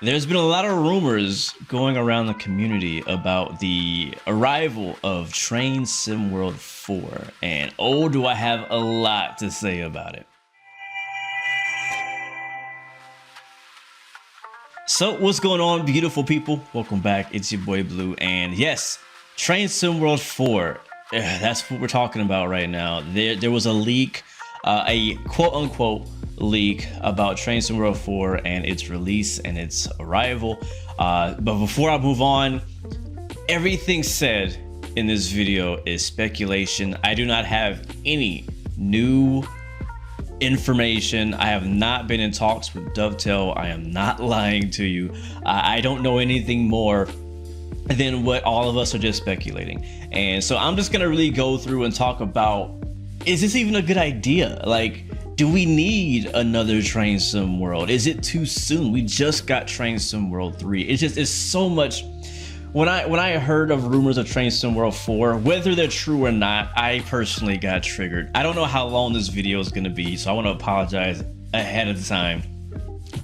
There's been a lot of rumors going around the community about the arrival of Train Sim World 4, and oh, do I have a lot to say about it. So what's going on, beautiful people? Welcome back. It's your boy Blue, and yes, Train Sim World 4. That's what we're talking about right now. There was a leak, a quote-unquote leak about Train Sim World 4 and its release and its arrival. But before I move on, everything said in this video is speculation. I do not have any new information. I have not been in talks with Dovetail. I am not lying to you. I don't know anything more than what all of us are just speculating. And so I'm just gonna really go through and talk about, is this even a good idea? Like, do we need another Train Sim World? Is it too soon? We just got Train Sim World 3. It's so much. When I heard of rumors of Train Sim World 4, whether they're true or not, I personally got triggered. I don't know how long this video is gonna be, so I want to apologize ahead of time.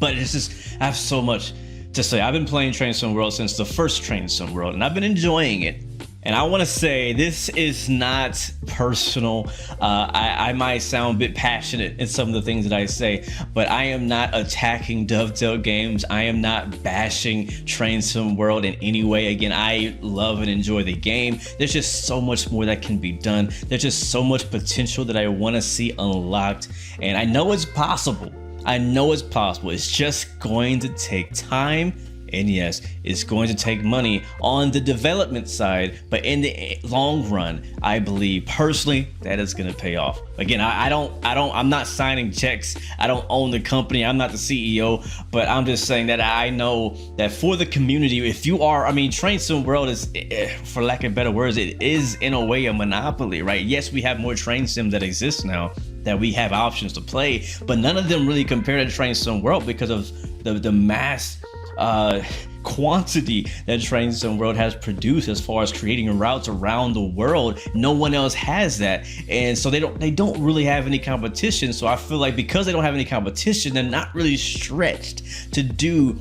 But it's just, I have so much to say. I've been playing Train Sim World since the first Train Sim World, and I've been enjoying it. And I want to say this is not personal. I might sound a bit passionate in some of the things that I say, but I am not attacking Dovetail Games. I am not bashing Train Sim World in any way. Again, I love and enjoy the game. There's just so much more that can be done. There's just so much potential that I want to see unlocked. And I know it's possible. I know it's possible. It's just going to take time. And yes, it's going to take money on the development side, but in the long run, I believe personally that it's going to pay off. Again, I'm not signing checks. I don't own the company. I'm not the CEO, but I'm just saying that I know that for the community, if you are, I mean, Train Sim World is, for lack of better words, it is in a way a monopoly, right? Yes, we have more train sim that exists now that we have options to play, but none of them really compare to Train Sim World because of the mass quantity that Train Sim World has produced as far as creating routes around the world. No one else has that, and so they don't really have any competition. So I feel like because they don't have any competition, they're not really stretched to do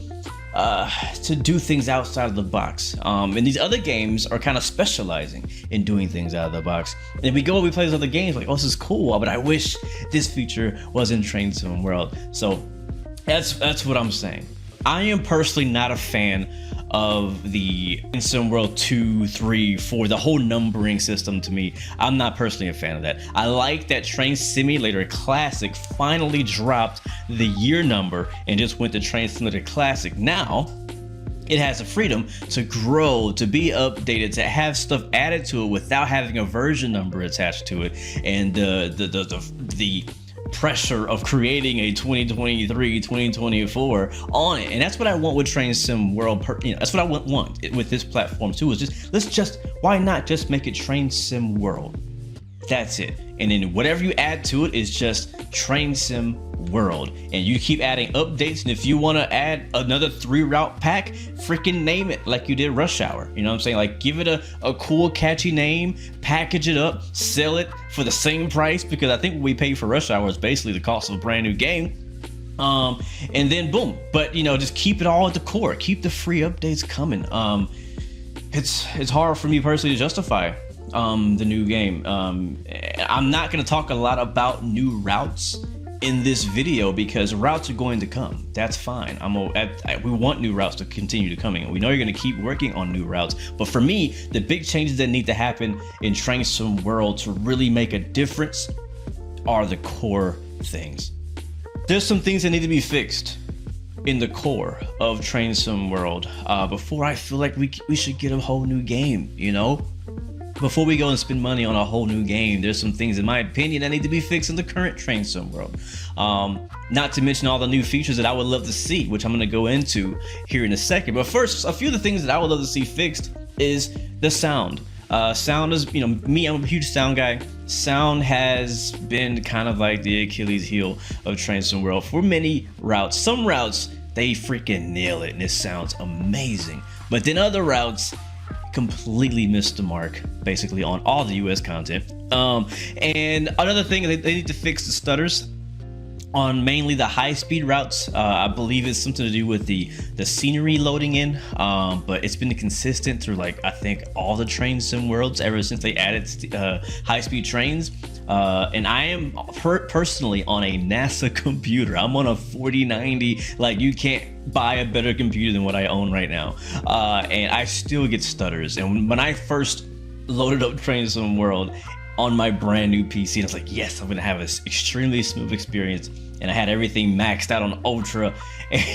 things outside of the box. And these other games are kind of specializing in doing things out of the box. And we play these other games like, oh, this is cool, but I wish this feature was in Train Sim World. So that's what I'm saying. I am personally not a fan of the Train Sim World 2, 3, 4, the whole numbering system. To me, I'm not personally a fan of that. I like that Train Simulator Classic finally dropped the year number and just went to Train Simulator Classic. Now it has the freedom to grow, to be updated, to have stuff added to it without having a version number attached to it, and the pressure of creating a 2023 2024 on it. And that's what I want with Train Sim World. That's what I want with this platform too, is just why not just make it Train Sim World? That's it. And then whatever you add to it is just Train Sim World, and you keep adding updates. And if you want to add another 3 route pack, freaking name it like you did Rush Hour. You know what I'm saying? Like, give it a cool catchy name, package it up, sell it for the same price, because I think what we pay for Rush Hour is basically the cost of a brand new game. And then boom. But you know, just keep it all at the core, keep the free updates coming. It's hard for me personally to justify the new game. I'm not going to talk a lot about new routes in this video because routes are going to come. That's fine. We want new routes to continue to coming, and we know you're going to keep working on new routes. But for me, the big changes that need to happen in Train Sim World to really make a difference are the core things. There's some things that need to be fixed in the core of Train Sim World before I feel like we should get a whole new game, you know? Before we go and spend money on a whole new game, there's some things, in my opinion, that need to be fixed in the current Train Sim World. Not to mention all the new features that I would love to see, which I'm going to go into here in a second. But first, a few of the things that I would love to see fixed is the sound. Sound is, you know, me, I'm a huge sound guy. Sound has been kind of like the Achilles heel of Train Sim World for many routes. Some routes, they freaking nail it and it sounds amazing. But then other routes completely missed the mark, basically, on all the US content. And another thing, they need to fix the stutters. on mainly the high-speed routes. I believe it's something to do with the scenery loading in, but it's been consistent through, like, I think all the train sim worlds ever since they added high-speed trains. And I am personally on a NASA computer. I'm on a 4090. Like, you can't buy a better computer than what I own right now, and I still get stutters. And when I first loaded up Train Sim World on my brand new PC, I was like, yes, I'm gonna have this extremely smooth experience. And I had everything maxed out on ultra,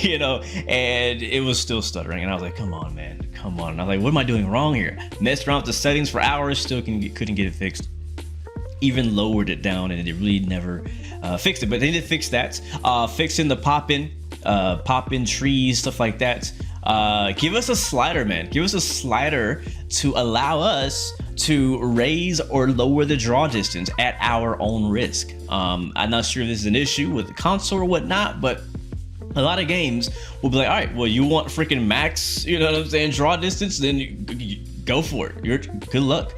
you know, and it was still stuttering. And I was like, come on, man, come on. And I was like, what am I doing wrong here? Messed around with the settings for hours, still couldn't get it fixed. Even lowered it down, and it really never fixed it. But they did fix that. Fixing the pop-in trees, stuff like that. Give us a slider, man. Give us a slider to allow us to raise or lower the draw distance at our own risk. I'm not sure if this is an issue with the console or whatnot, but a lot of games will be like, all right, well, you want freaking max, you know what I'm saying, draw distance, then you go for it. You're good luck.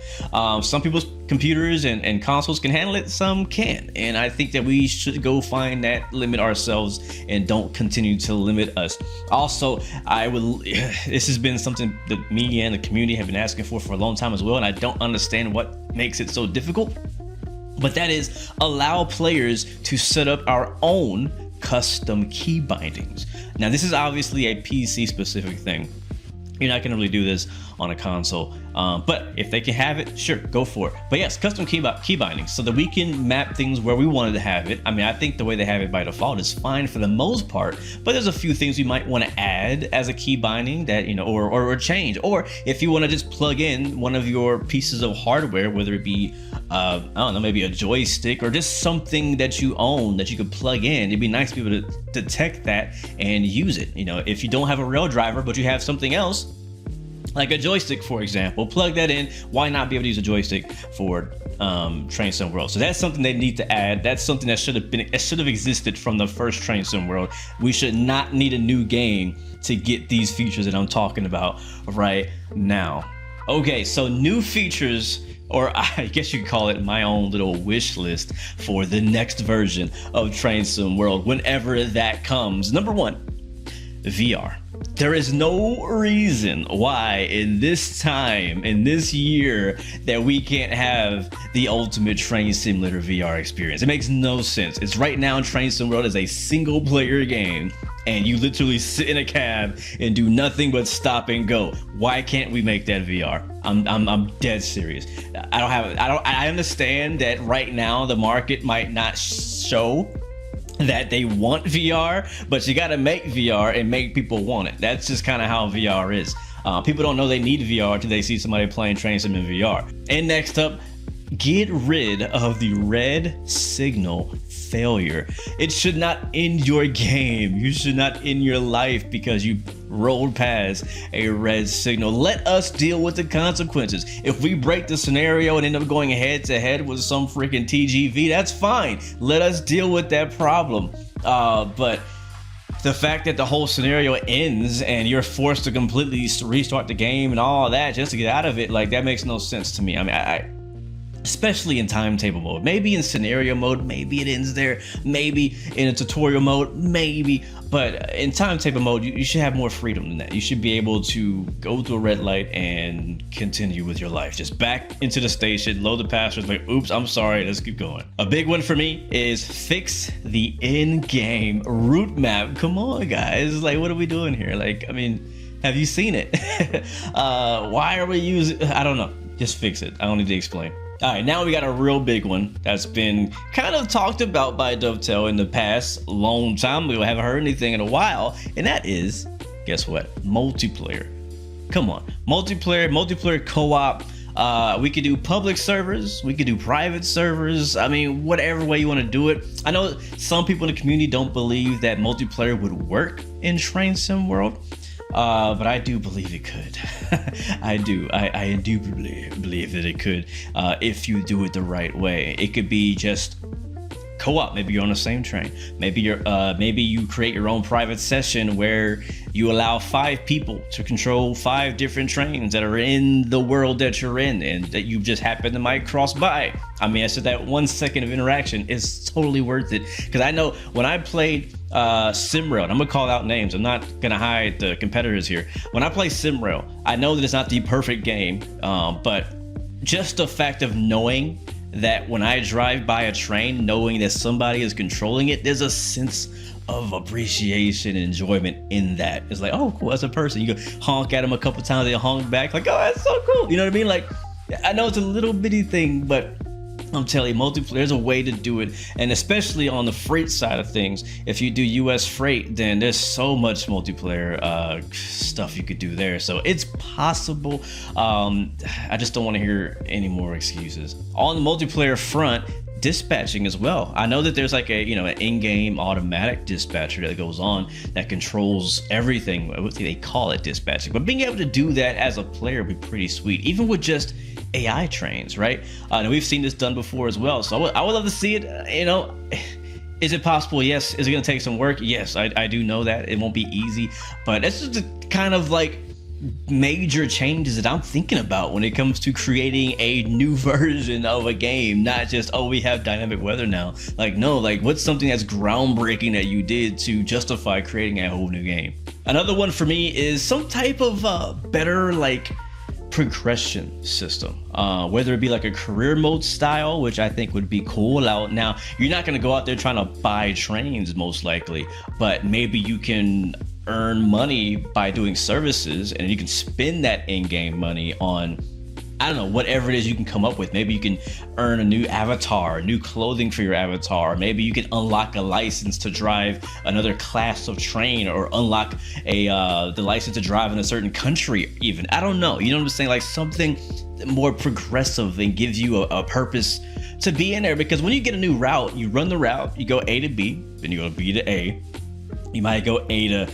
Some people's computers and consoles can handle it, some can't, and I think that we should go find that limit ourselves and don't continue to limit us. Also, this has been something that me and the community have been asking for a long time as well, and I don't understand what makes it so difficult, but that is allow players to set up our own custom key bindings. Now, this is obviously a PC specific thing. You're not gonna really do this on a console, but if they can have it, sure, go for it. But yes, custom key bindings, so that we can map things where we wanted to have it. I mean, I think the way they have it by default is fine for the most part, but there's a few things we might want to add as a key binding that, you know, or change. Or if you want to just plug in one of your pieces of hardware, whether it be I don't know, maybe a joystick or just something that you own that you could plug in, it'd be nice to be able to detect that and use it. You know, if you don't have a rail driver but you have something else like a joystick, for example, plug that in. Why not be able to use a joystick for Train Sim World? So that's something they need to add. That's something that should have existed from the first Train Sim World. We should not need a new game to get these features that I'm talking about right now. Okay, so new features, or I guess you could call it my own little wish list for the next version of Train Sim World, whenever that comes. Number one, VR. There is no reason why in this time, in this year, that we can't have the ultimate train simulator VR experience. It makes no sense. It's right now, Train Sim World is a single player game, and you literally sit in a cab and do nothing but stop and go. Why can't we make that VR? I'm dead serious. I understand that right now the market might not show that they want VR, but you got to make VR and make people want it. That's just kind of how VR is. People don't know they need VR until they see somebody playing Train Sim in VR. And next up, get rid of the red signal failure. It should not end your game. You should not end your life because you rolled past a red signal. Let us deal with the consequences. If we break the scenario and end up going head to head with some freaking TGV, that's fine. Let us deal with that problem. But the fact that the whole scenario ends and you're forced to completely restart the game and all that just to get out of it, like, that makes no sense to me. I mean, especially in timetable mode. Maybe in scenario mode, maybe it ends there. Maybe in a tutorial mode, maybe. But in timetable mode, you should have more freedom than that. You should be able to go through a red light and continue with your life. Just back into the station, load the passwords, like, oops, I'm sorry, let's keep going. A big one for me is fix the in-game route map. Come on, guys. Like, what are we doing here? Like, I mean, have you seen it? Why are we using, I don't know. Just fix it. I don't need to explain. All right, now we got a real big one that's been kind of talked about by Dovetail in the past long time. We haven't heard anything in a while, and that is, guess what? Multiplayer. Come on, multiplayer co-op. We could do public servers, we could do private servers. I mean, whatever way you want to do it. I know some people in the community don't believe that multiplayer would work in Train Sim World. But I do believe it could. I do believe that it could, if you do it the right way. It could be just co-op. Maybe you're on the same train. Maybe you create your own private session where you allow 5 people to control 5 different trains that are in the world that you're in, and that you just happen to might cross by. I mean, I said that 1 second of interaction is totally worth it, because I know when I played SimRail, I'm gonna call out names, I'm not gonna hide the competitors here. When I play SimRail, I know that it's not the perfect game, but just the fact of knowing that when I drive by a train, knowing that somebody is controlling it, there's a sense of appreciation and enjoyment in that. It's like, oh, cool, as a person, you go honk at them a couple times, they honk back, like, oh, that's so cool. You know what I mean? Like, I know it's a little bitty thing, but I'm telling you, multiplayer, there's a way to do it. And especially on the freight side of things, if you do US freight, then there's so much multiplayer stuff you could do there. So it's possible. I just don't want to hear any more excuses. On the multiplayer front, dispatching as well. I know that there's like a, an in-game automatic dispatcher that goes on that controls everything. They call it dispatching, but being able to do that as a player would be pretty sweet, even with just AI trains, right? And we've seen this done before as well. So I would love to see it. Is it possible? Yes. Is it going to take some work? Yes, I do know that it won't be easy, but it's just the kind of like major changes that I'm thinking about when it comes to creating a new version of a game. Not just, oh, we have dynamic weather now. Like, no, like, what's something that's groundbreaking that you did to justify creating a whole new game? Another one for me is some type of better like progression system, whether it be like a career mode style, which I think would be cool. Now you're not going to go out there trying to buy trains most likely, but maybe you can earn money by doing services, and you can spend that in-game money on, I don't know, whatever it is you can come up with. Maybe you can earn a new avatar, new clothing for your avatar. Maybe you can unlock a license to drive another class of train, or unlock the license to drive in a certain country even. I don't know. You know what I'm saying? Like something more progressive and gives you a purpose to be in there. Because when you get a new route, you run the route, you go A to B, then you go B to A. You might go A to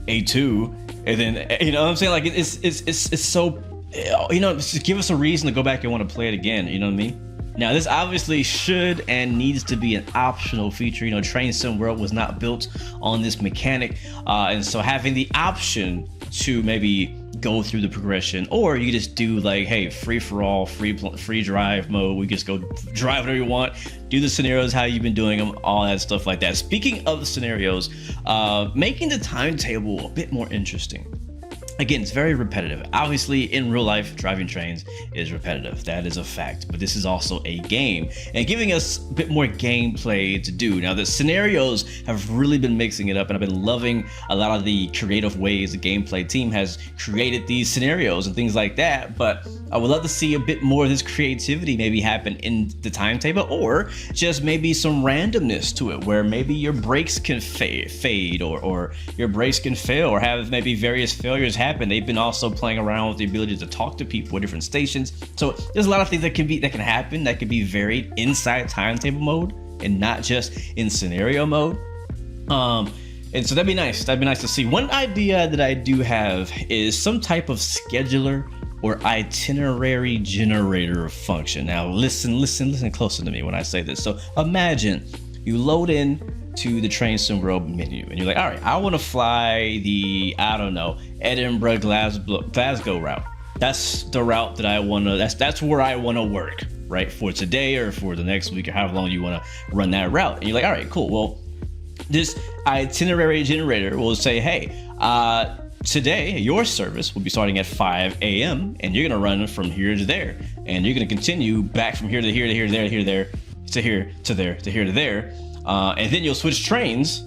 A2, and then, you know what I'm saying? Like it's so, just give us a reason to go back and want to play it again. You know what I mean? Now, this obviously should and needs to be an optional feature. Train Sim World was not built on this mechanic, and so having the option to maybe go through the progression, or you just do like, hey, free for all, free drive mode. We just go drive whatever you want, do the scenarios how you've been doing them, all that stuff like that. Speaking of the scenarios, making the timetable a bit more interesting. Again, it's very repetitive. Obviously, in real life, driving trains is repetitive. That is a fact. But this is also a game, and giving us a bit more gameplay to do. Now, the scenarios have really been mixing it up, and I've been loving a lot of the creative ways the gameplay team has created these scenarios and things like that. But I would love to see a bit more of this creativity maybe happen in the timetable, or just maybe some randomness to it, where maybe your brakes can fade, or your brakes can fail, or have maybe various failures happen. They've been also playing around with the ability to talk to people at different stations. So there's a lot of things that can happen that can be varied inside timetable mode and not just in scenario mode. And so that'd be nice. That'd be nice to see. One idea that I do have is some type of scheduler or itinerary generator function. Now listen closer to me when I say this. So imagine you load in to the Train Sim World menu, and you're like, all right, I want to fly the, I don't know, Edinburgh Glasgow route. That's the route that I want to, that's where I want to work, right? For today or for the next week, or however long you want to run that route. And you're like, all right, cool. Well, this itinerary generator will say, hey, today your service will be starting at 5 a.m. and you're going to run from here to there. And you're going to continue back from here to here to here to there, here to there, to here to there, to here to there. And then you'll switch trains,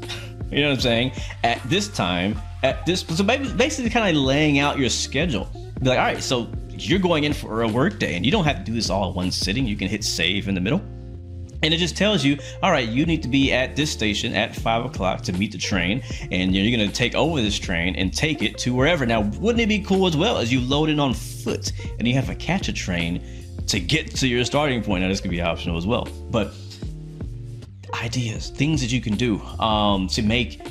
you know what I'm saying, at this time, at this, so basically kind of laying out your schedule. Be like, all right, so you're going in for a work day, and you don't have to do this all in one sitting. You can hit save in the middle, and it just tells you, all right, you need to be at this station at 5 o'clock to meet the train, and you're going to take over this train and take it to wherever. Now, wouldn't it be cool as well as you load in on foot, and you have to catch a train to get to your starting point? Now, this could be optional as well, but ideas, things that you can do to make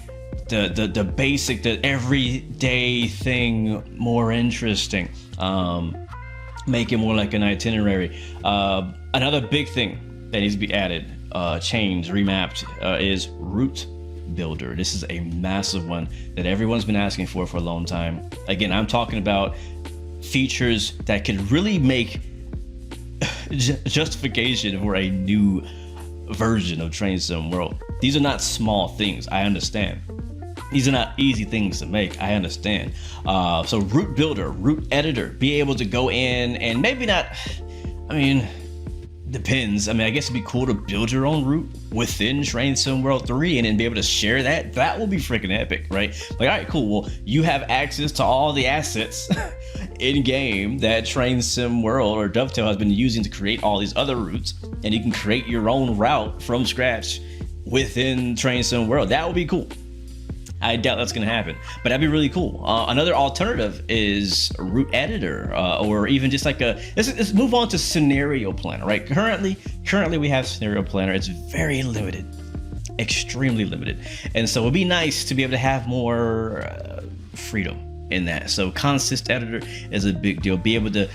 the basic, the everyday thing more interesting, make it more like an itinerary. Another big thing that needs to be added changed, remapped, is Route Builder. This is a massive one that everyone's been asking for a long time. Again, I'm talking about features that could really make justification for a new version of Train Sim World. These are not small things, I understand. These are not easy things to make, I understand. So Route Builder, Route Editor, be able to go in and maybe not, I mean, depends. I mean, I guess it'd be cool to build your own route within Train Sim World 3 and then be able to share that. That will be freaking epic, right? Like, all right, cool. Well, you have access to all the assets in game that Train Sim World or Dovetail has been using to create all these other routes, and you can create your own route from scratch within Train Sim World. That would be cool. I doubt that's going to happen, but that'd be really cool. Another alternative is Route Editor, or even just like let's move on to Scenario Planner, right? Currently we have Scenario Planner. It's very limited, extremely limited. And so it'd be nice to be able to have more freedom in that. So Consist Editor is a big deal. Be able to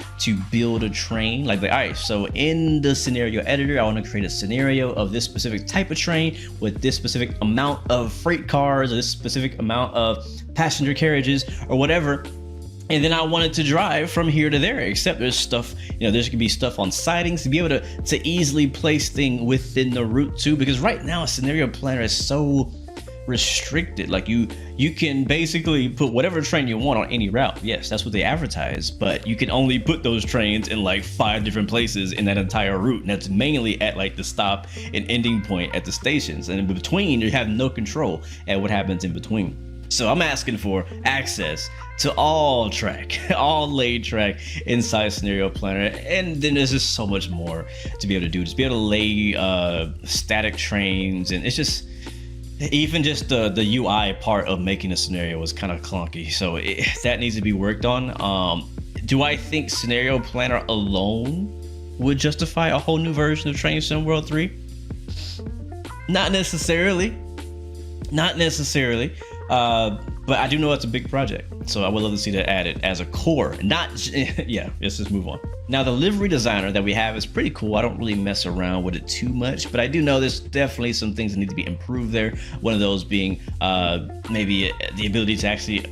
build a train, like all right, so in the Scenario Editor, I want to create a scenario of this specific type of train with this specific amount of freight cars or this specific amount of passenger carriages or whatever, and then I want it to drive from here to there. Except there's stuff, there's gonna be stuff on sidings to be able to easily place things within the route too, because right now a Scenario Planner is so restricted. Like you can basically put whatever train you want on any route. Yes, that's what they advertise, but you can only put those trains in like 5 different places in that entire route, and that's mainly at like the stop and ending point at the stations, and in between you have no control at what happens in between. So I'm asking for access to all track, all laid track inside Scenario Planner, and then there's just so much more to be able to do. Just be able to lay static trains, and it's just even just the UI part of making a scenario was kind of clunky, so that needs to be worked on. Do I think Scenario Planner alone would justify a whole new version of Train Sim World 3? Not necessarily. But I do know it's a big project, so I would love to see that added as a core. Yeah, let's just move on. Now, the livery designer that we have is pretty cool. I don't really mess around with it too much, but I do know there's definitely some things that need to be improved there. One of those being maybe the ability to actually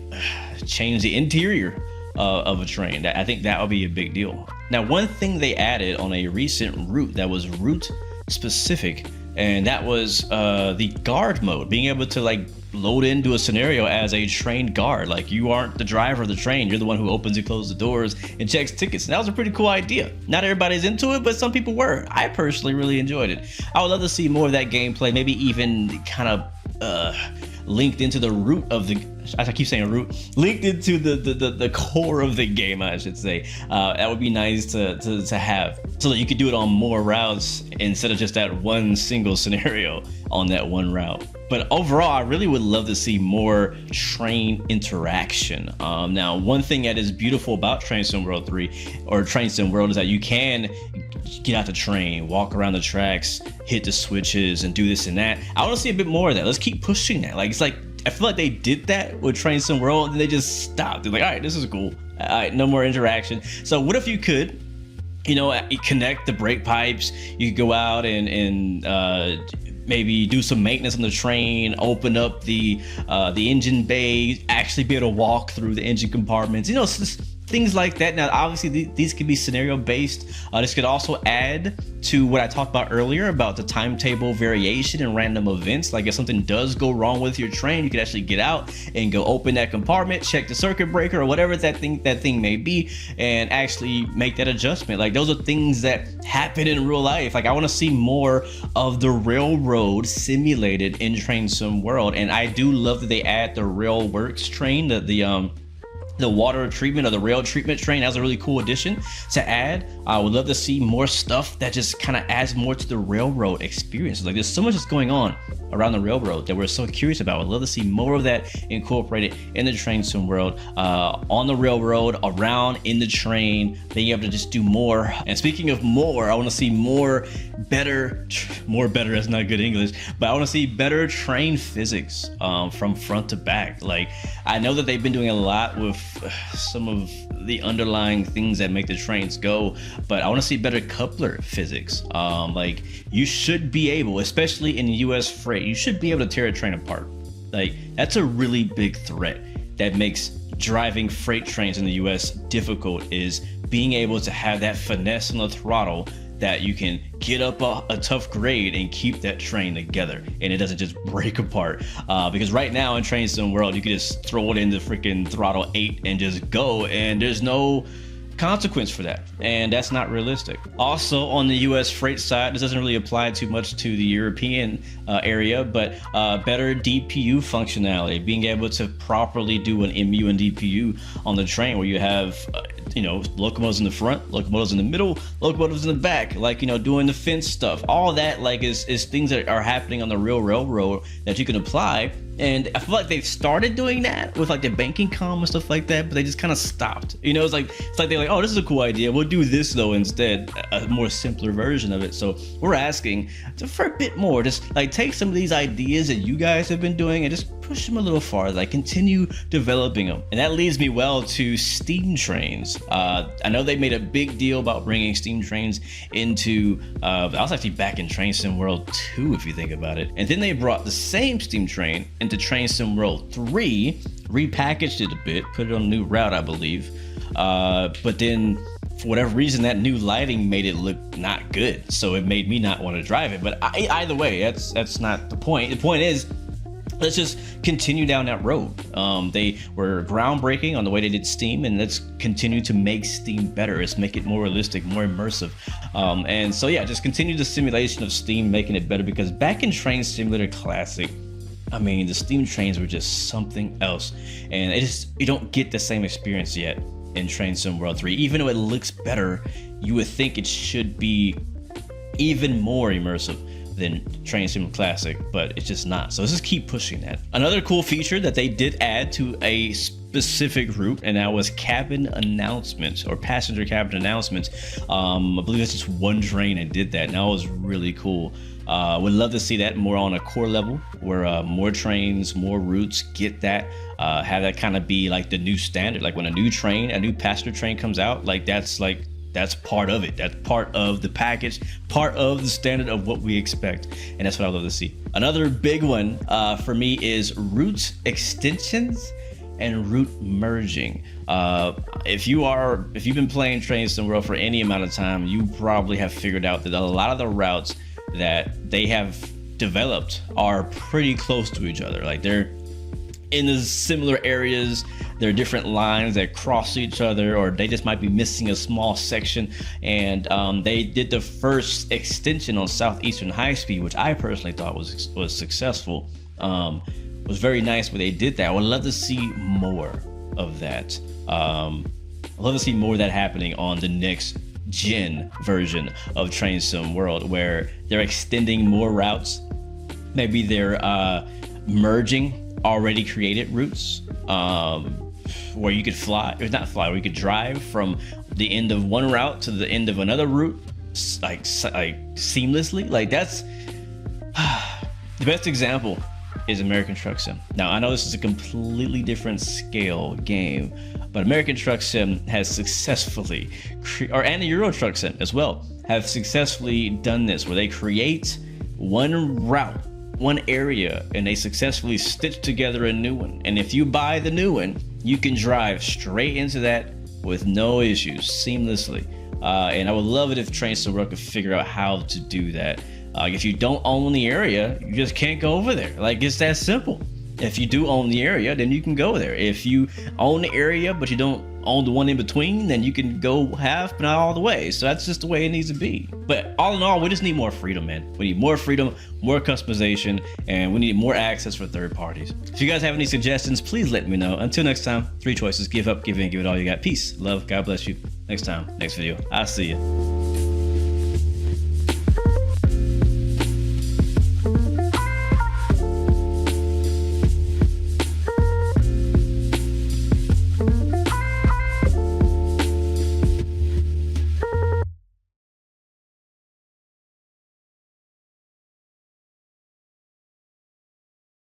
change the interior of a train. I think that would be a big deal. Now, one thing they added on a recent route that was route specific, and that was the guard mode, being able to like load into a scenario as a train guard. Like, you aren't the driver of the train, you're the one who opens and closes the doors and checks tickets. And that was a pretty cool idea. Not everybody's into it, but some people were. I personally really enjoyed it. I would love to see more of that gameplay, maybe even kind of linked into the root of the, I keep saying root, linked into the core of the game, I should say. That would be nice to have, so that you could do it on more routes instead of just that one single scenario on that one route. But overall, I really would love to see more train interaction. Now, one thing that is beautiful about Train Sim World 3 or Train Sim World is that you can get out the train, walk around the tracks, hit the switches, and do this and that. I want to see a bit more of that. Let's keep pushing that. Like, it's like, I feel like they did that with Train Sim World, and they just stopped. They're like, all right, this is cool. All right, no more interaction. So what if you could, connect the brake pipes? You could go out and maybe do some maintenance on the train, open up the engine bay, actually be able to walk through the engine compartments, things like that. Now, obviously, these could be scenario based. This could also add to what I talked about earlier about the timetable variation and random events. Like, if something does go wrong with your train, you could actually get out and go open that compartment, check the circuit breaker or whatever that thing may be, and actually make that adjustment. Like, those are things that happen in real life. Like, I want to see more of the railroad simulated in Train Sim World, and I do love that they add the Railworks train, the water treatment or the rail treatment train. That was a really cool addition to add. I would love to see more stuff that just kind of adds more to the railroad experience. Like, there's so much that's going on around the railroad that we're so curious about. I'd love to see more of that incorporated in the Train Sim World, on the railroad, around in the train, being able to just do more. And speaking of more, I want to see more better, that's not good English, but I want to see better train physics from front to back. Like, I know that they've been doing a lot with some of the underlying things that make the trains go, but I want to see better coupler physics. Like you should be able, especially in US freight, you should be able to tear a train apart. Like that's a really big threat that makes driving freight trains in the US difficult, is being able to have that finesse on the throttle that you can get up a tough grade and keep that train together and it doesn't just break apart. Because right now in Train Sim World, you can just throw it into freaking throttle 8 and just go, and there's no consequence for that, and that's not realistic. Also on the US freight side, this doesn't really apply too much to the European area, but better DPU functionality, being able to properly do an MU and DPU on the train, where you have you know, locomotives in the front, locomotives in the middle, locomotives in the back, like, you know, doing the fence stuff. All that like is things that are happening on the real railroad that you can apply. And I feel like they've started doing that with like the banking comm and stuff like that, but they just kind of stopped. You know, it's like they're like, oh, this is a cool idea, we'll do this though instead, a more simpler version of it. So we're asking for a bit more, just like take some of these ideas that you guys have been doing and just push them a little farther, like continue developing them. And that leads me well to steam trains. I know they made a big deal about bringing steam trains into, I was actually back in Train Sim World 2 if you think about it. And then they brought the same steam train into Train Sim World 3, repackaged it a bit, put it on a new route, I believe. But then for whatever reason, that new lighting made it look not good. So it made me not want to drive it. But either way, that's not the point. The point is, let's just continue down that road. They were groundbreaking on the way they did Steam, and let's continue to make Steam better. Let's make it more realistic, more immersive. And so yeah, just continue the simulation of Steam, making it better, because back in Train Simulator Classic, I mean, the steam trains were just something else, and you don't get the same experience yet in Train Sim World 3. Even though it looks better, you would think it should be even more immersive than Train Sim Classic, but it's just not. So let's just keep pushing that. Another cool feature that they did add to a specific route, and that was cabin announcements, or passenger cabin announcements. I believe it's just one train that did that, and that was really cool. Would love to see that more on a core level, where more trains, more routes get that, have that kind of be like the new standard. Like when a new passenger train comes out, like that's part of it. That's part of the package, part of the standard of what we expect. And that's what I love to see. Another big one for me is route extensions and route merging. If you've been playing Train Sim World for any amount of time, you probably have figured out that a lot of the routes that they have developed are pretty close to each other. Like they're in the similar areas. There are different lines that cross each other, or they just might be missing a small section. And they did the first extension on Southeastern High Speed, which I personally thought was successful. Was very nice where they did that. I would love to see more of that. I'd love to see more of that happening on the next gen version of Train Sim World, where they're extending more routes. Maybe they're merging already created routes, where you could where you could drive from the end of one route to the end of another route, like seamlessly. Like that's the best example is American Truck Sim. Now I know this is a completely different scale game, but American Truck Sim has successfully, and the Euro Truck Sim as well, have successfully done this, where they create one route, one area, and they successfully stitch together a new one. And if you buy the new one, you can drive straight into that with no issues, seamlessly. And I would love it if Train Sim World could figure out how to do that. If you don't own the area, you just can't go over there. Like, it's that simple. If you do own the area, then you can go there. If you own the area, but you don't own the one in between, then you can go half, but not all the way. So that's just the way it needs to be. But all in all, we just need more freedom, man. We need more freedom, more customization, and we need more access for third parties. If you guys have any suggestions, please let me know. Until next time, 3 choices: give up, give in, give it all you got. Peace, love, God bless you. Next time, next video, I'll see you.